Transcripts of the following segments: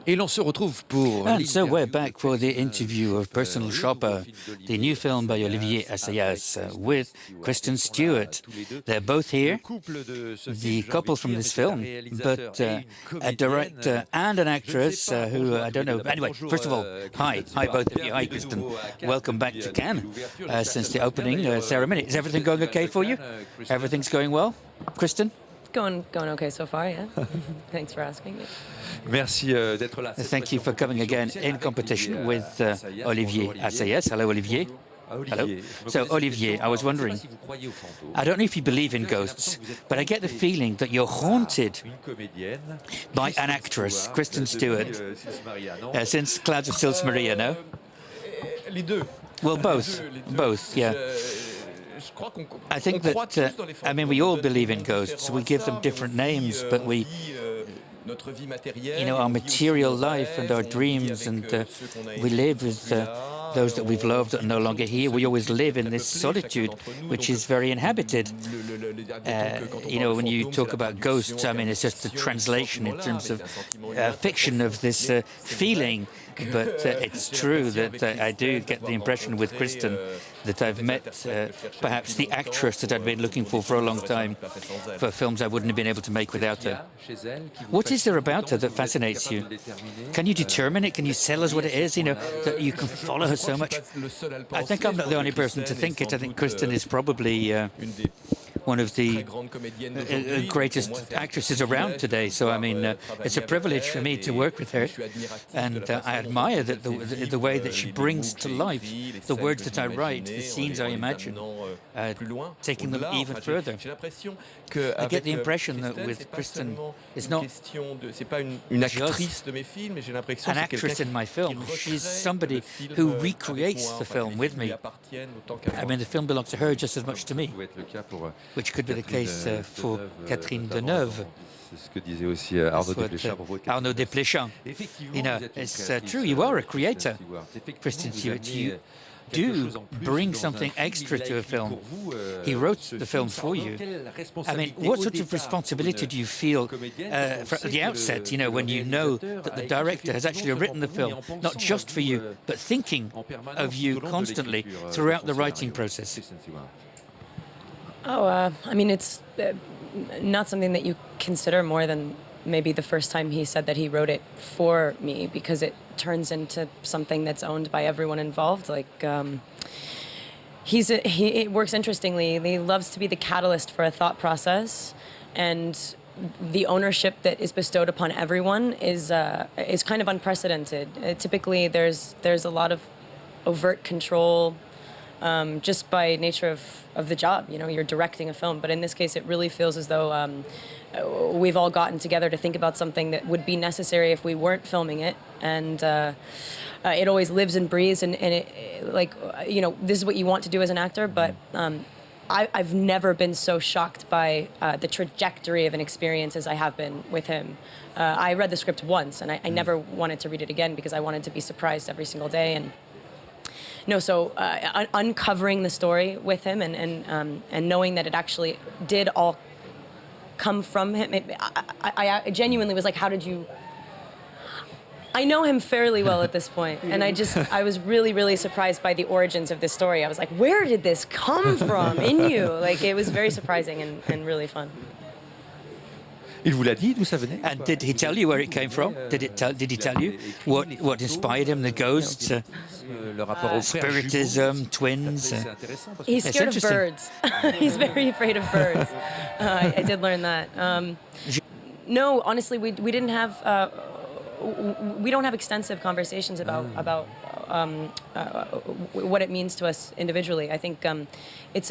Et l'on se retrouve pour And so we're back for the interview of Personal Shopper, the new film by Olivier Assayas with Kristen Stewart. They're both here, the couple from this film, but a director and an actress who I don't know. Anyway, first of all, hi both of you. Hi, Kristen. Welcome back to Cannes since the opening ceremony. Is everything going okay for you? Everything's going well, Kristen? Going okay so far, yeah. Thanks for asking. Merci d'être là. Thank you for coming again in competition with Olivier Assayas. Hello, Olivier. Hello. So, Olivier, I was wondering, I don't know if you believe in ghosts, but I get the feeling that you're haunted by an actress, Kristen Stewart, since Clouds of Sils Maria, no? Well, both, yeah. I think that, we all believe in ghosts. We give them different names, but our material life and our dreams, and we live with those that we've loved that are no longer here. We always live in this solitude, which is very inhabited. When you talk about ghosts, it's just a translation in terms of fiction of this feeling. But it's true that I do get the impression with Kristen that I've met perhaps the actress that I'd been looking for a long time, for films I wouldn't have been able to make without her. What is there about her that fascinates you? Can you determine it? Can you tell us what it is, that you can follow her so much? I think I'm not the only person to think it. I think Kristen is probably one of the greatest actresses around today. So, it's a privilege for me to work with her. And I admire that the way that she brings to life the words that I write, the scenes I imagine, taking them even further. I get the impression that with Kristen, it's not just an actress in my film. She's somebody who recreates the film with me. The film belongs to her just as much to me, which could be the case for Catherine Deneuve. C'est ce que disait aussi Arnaud Desplechin. It's true, you are a creator, Kristen Stewart. You do bring something extra to a film. He wrote the film for you. What sort of responsibility do you feel at the outset, when you know that the director has actually written the film, not just for you, but thinking of you constantly throughout the writing process? It's not something that you consider more than maybe the first time he said that he wrote it for me, because it turns into something that's owned by everyone involved. He works interestingly. He loves to be the catalyst for a thought process, and the ownership that is bestowed upon everyone is kind of unprecedented. Typically, there's a lot of overt control. Just by nature of the job, you're directing a film. But in this case, it really feels as though we've all gotten together to think about something that would be necessary if we weren't filming it. And it always lives and breathes. And this is what you want to do as an actor. But I've never been so shocked by the trajectory of an experience as I have been with him. I read the script once, and I never wanted to read it again because I wanted to be surprised every single day. And uncovering the story with him and knowing that it actually did all come from him, I genuinely was like, how did you... I know him fairly well at this point, and I was really, really surprised by the origins of this story. I was like, where did this come from in you? It was very surprising and really fun. Il vous l'a dit d'où ça venait? And did he tell you where it came from? Did he tell you what inspired him? The ghosts, spiritism, twins. He's scared of birds. He's very afraid of birds. I did learn that. No, honestly, we didn't have. We don't have extensive conversations about what it means to us individually. I think it's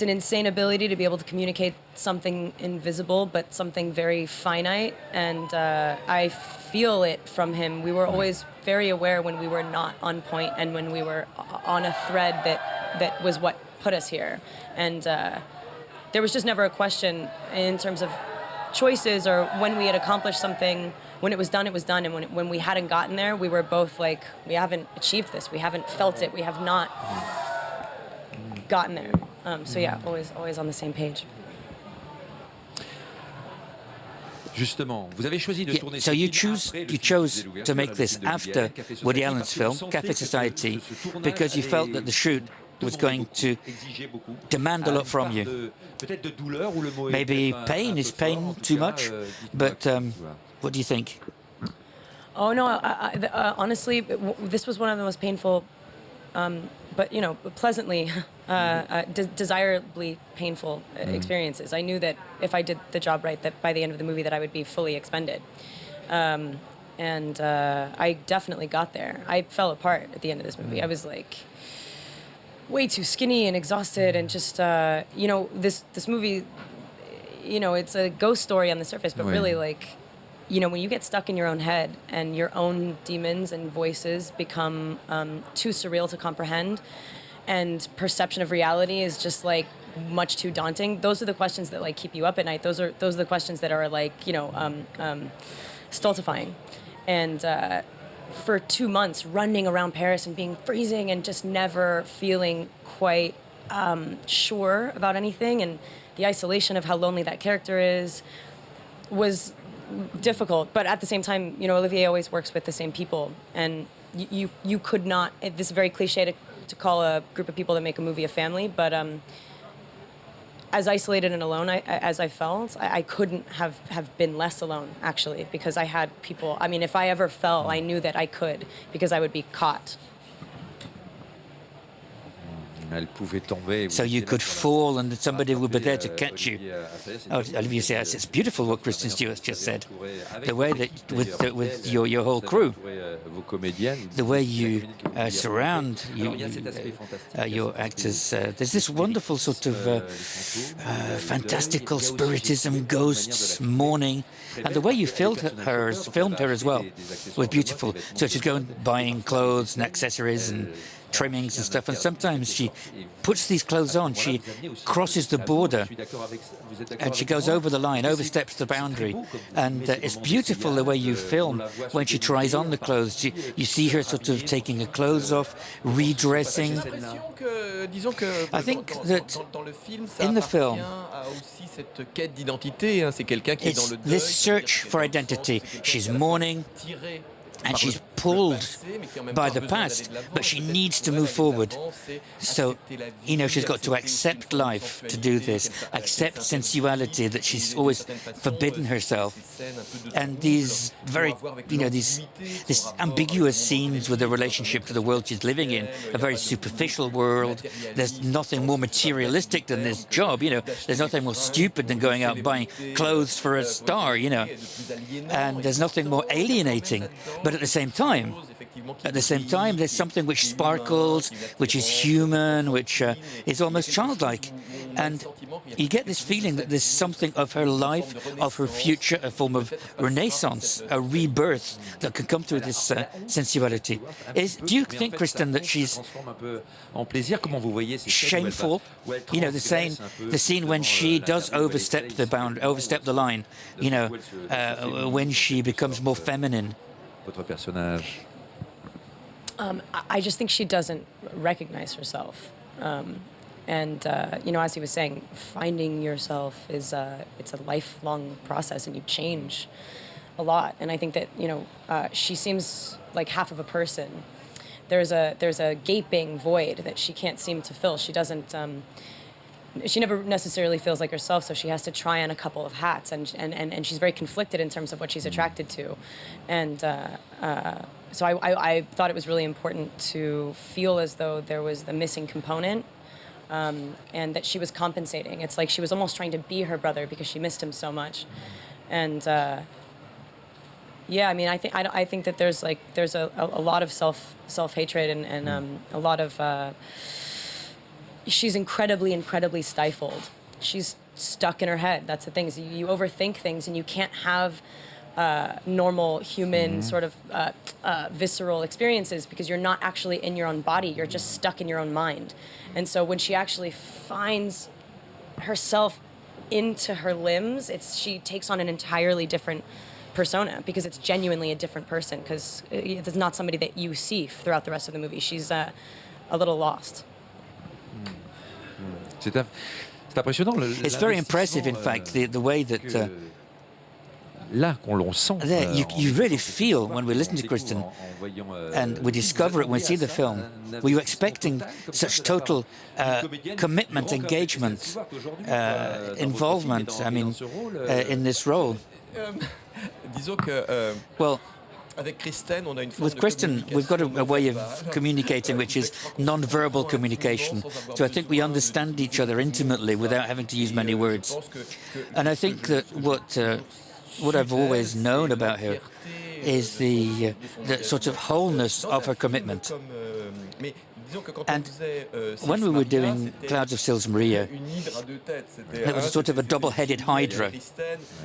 an insane ability to be able to communicate something invisible, but something very finite. And I feel it from him. We were always very aware when we were not on point and when we were on a thread that was what put us here. And there was just never a question in terms of choices or when we had accomplished something. When it was done, it was done. And when we hadn't gotten there, we were both like, we haven't achieved this. We haven't felt it. We have not gotten there. Always on the same page. So you chose to make this after Woody Allen's film, Café Society, because you felt that the shoot was going to demand a lot from you. Maybe pain is pain too much, but what do you think? Oh no, honestly, this was one of the most painful, but pleasantly, desirably painful experiences. I knew that if I did the job right, that by the end of the movie that I would be fully expended. And I definitely got there. I fell apart at the end of this movie. I was like way too skinny and exhausted, and just this movie, it's a ghost story on the surface, but really when you get stuck in your own head and your own demons and voices become too surreal to comprehend, and perception of reality is just much too daunting. Those are the questions that keep you up at night. Those are the questions that are stultifying. And for 2 months running around Paris and being freezing and just never feeling quite sure about anything, and the isolation of how lonely that character is was difficult. But at the same time, Olivier always works with the same people, and you could not, this is very cliche to call a group of people that make a movie a family, but as isolated and alone as I felt, I couldn't have been less alone, actually, because I had people. I mean, if I ever fell, I knew that I could, because I would be caught. So you could fall and somebody would be there to catch you. Oh, Olivier says it's beautiful what Kristen Stewart just said. The way that with your whole crew, the way you surround your actors. There's this wonderful sort of fantastical spiritism, ghosts, mourning, and the way you filmed her as well was beautiful. So she's going buying clothes and accessories and trimmings and stuff, and sometimes she puts these clothes on, she crosses the border and she goes over the line, oversteps the boundary, and it's beautiful the way you film when she tries on the clothes. You see her sort of taking her clothes off, redressing. I think that in the film it's this search for identity. She's mourning and she's pulled by the past, but she needs to move forward. So, she's got to accept life to do this, accept sensuality that she's always forbidden herself. And these very, this ambiguous scenes with the relationship to the world she's living in, a very superficial world. There's nothing more materialistic than this job, There's nothing more stupid than going out buying clothes for a star, And there's nothing more alienating. But at the same time, there's something which sparkles, which is human, which is almost childlike. And you get this feeling that there's something of her life, of her future, a form of renaissance, a rebirth that can come through this sensuality. Do you think, Kristen, that she's shameful? The scene when she does overstep the line, when she becomes more feminine. I just think she doesn't recognize herself. As he was saying, finding yourself is it's a lifelong process, and you change a lot. And I think that she seems like half of a person. There's a gaping void that she can't seem to fill. She doesn't. She never necessarily feels like herself, so she has to try on a couple of hats, and she's very conflicted in terms of what she's attracted to, and so I thought it was really important to feel as though there was the missing component, and that she was compensating. It's like she was almost trying to be her brother because she missed him so much, and I think that there's a lot of self-hatred and a lot of. She's incredibly stifled. She's stuck in her head. That's the thing, is you overthink things, and you can't have normal human sort of visceral experiences because you're not actually in your own body. You're just stuck in your own mind. And so when she actually finds herself into her limbs, she takes on an entirely different persona, because it's genuinely a different person, because it's not somebody that you see throughout the rest of the movie. She's a little lost. It's very impressive, in fact, the way that là qu'on sent. There, you really feel when we listen to Kristen, and we discover it when we see the film. Were you expecting such total commitment, engagement, involvement? I mean, in this role. Well, with Kristen, we've got a way of communicating which is non-verbal communication. So I think we understand each other intimately without having to use many words. And I think that what I've always known about her is the sort of wholeness of her commitment. And when we were doing Clouds of Sils Maria, it was a sort of a double-headed hydra.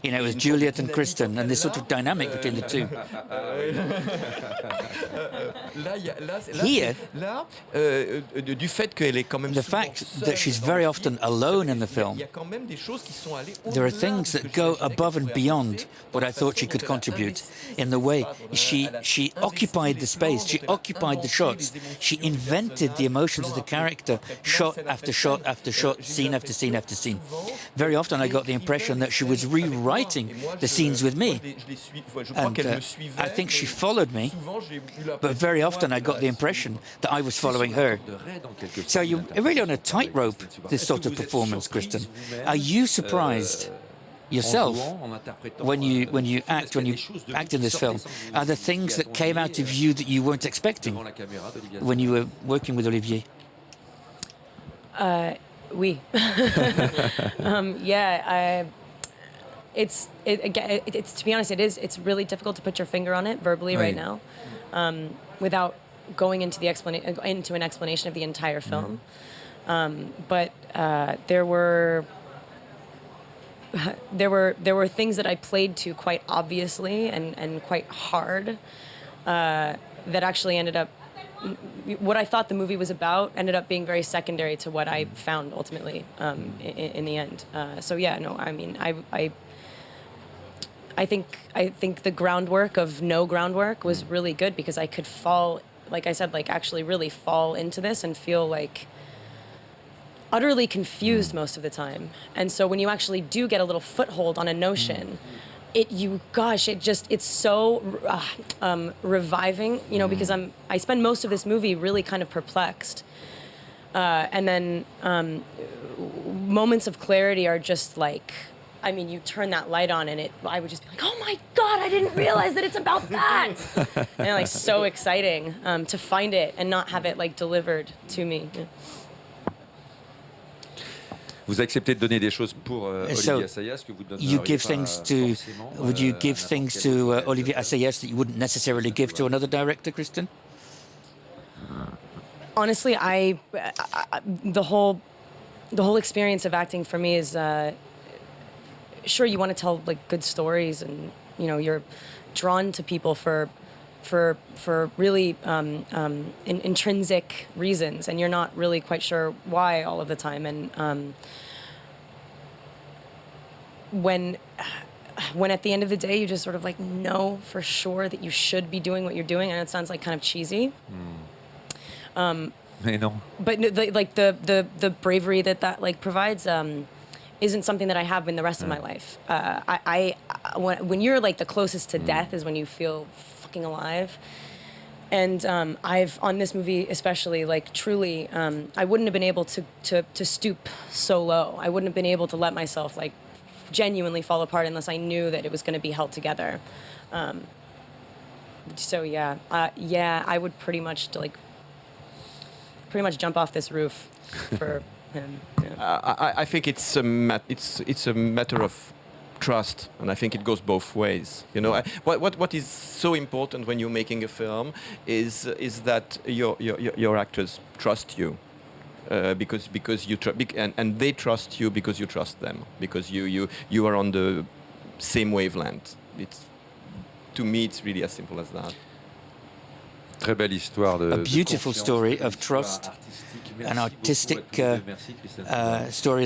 You know, it was Juliet and Kristen, and this sort of dynamic between the two. Here, the fact that she's very often alone in the film, there are things that go above and beyond what I thought she could contribute in the way she occupied the space, she occupied the shots, she invented the emotions of the character, shot after shot after shot, scene after scene after scene. Very often I got the impression that she was rewriting the scenes with me. And I think she followed me, but very often I got the impression that I was following her. So you're really on a tightrope, this sort of performance, Kristen. Are you surprised yourself when you act in this film? Are there things that came out of you that you weren't expecting when you were working with Olivier? Oui. It's to be honest, it's really difficult to put your finger on it verbally right now, without going into an explanation of the entire film. But there were things that I played to quite obviously and quite hard that actually ended up, what I thought the movie was about ended up being very secondary to what I found ultimately in the end. I think the groundwork of no groundwork was really good, because I could fall, like I said, like actually really fall into this and feel like utterly confused most of the time. And so when you actually do get a little foothold on a notion, it's so reviving, you know, because I spend most of this movie really kind of perplexed. And then moments of clarity are just like, I mean, you turn that light on and I would just be like, oh my God, I didn't realize that it's about that. And like so exciting to find it and not have it like delivered to me. Yeah. Vous acceptez de donner des choses pour Olivier Assayas que vous donneriez pas would you give things to Olivier Assayas that you wouldn't necessarily give to another director, Kristen? Honestly, the whole experience of acting for me is sure, you want to tell like good stories, and you know you're drawn to people for really intrinsic reasons, and you're not really quite sure why all of the time. And when at the end of the day you just sort of like know for sure that you should be doing what you're doing, and it sounds like kind of cheesy. Mais non. But like the bravery that like provides isn't something that I have in the rest of my life. When you're like the closest to death is when you feel fucking alive. And I've, on this movie especially, like truly, I wouldn't have been able to stoop so low. I wouldn't have been able to let myself like genuinely fall apart unless I knew that it was going to be held together. I would pretty much jump off this roof for him. Yeah. I think it's a matter of trust, and I think it goes both ways. You know, what is so important when you're making a film is that your actors trust you, because you and they trust you because you trust them, because you are on the same wavelength. To me, it's really as simple as that. Très belle histoire de, a beautiful story of trust, an artistic story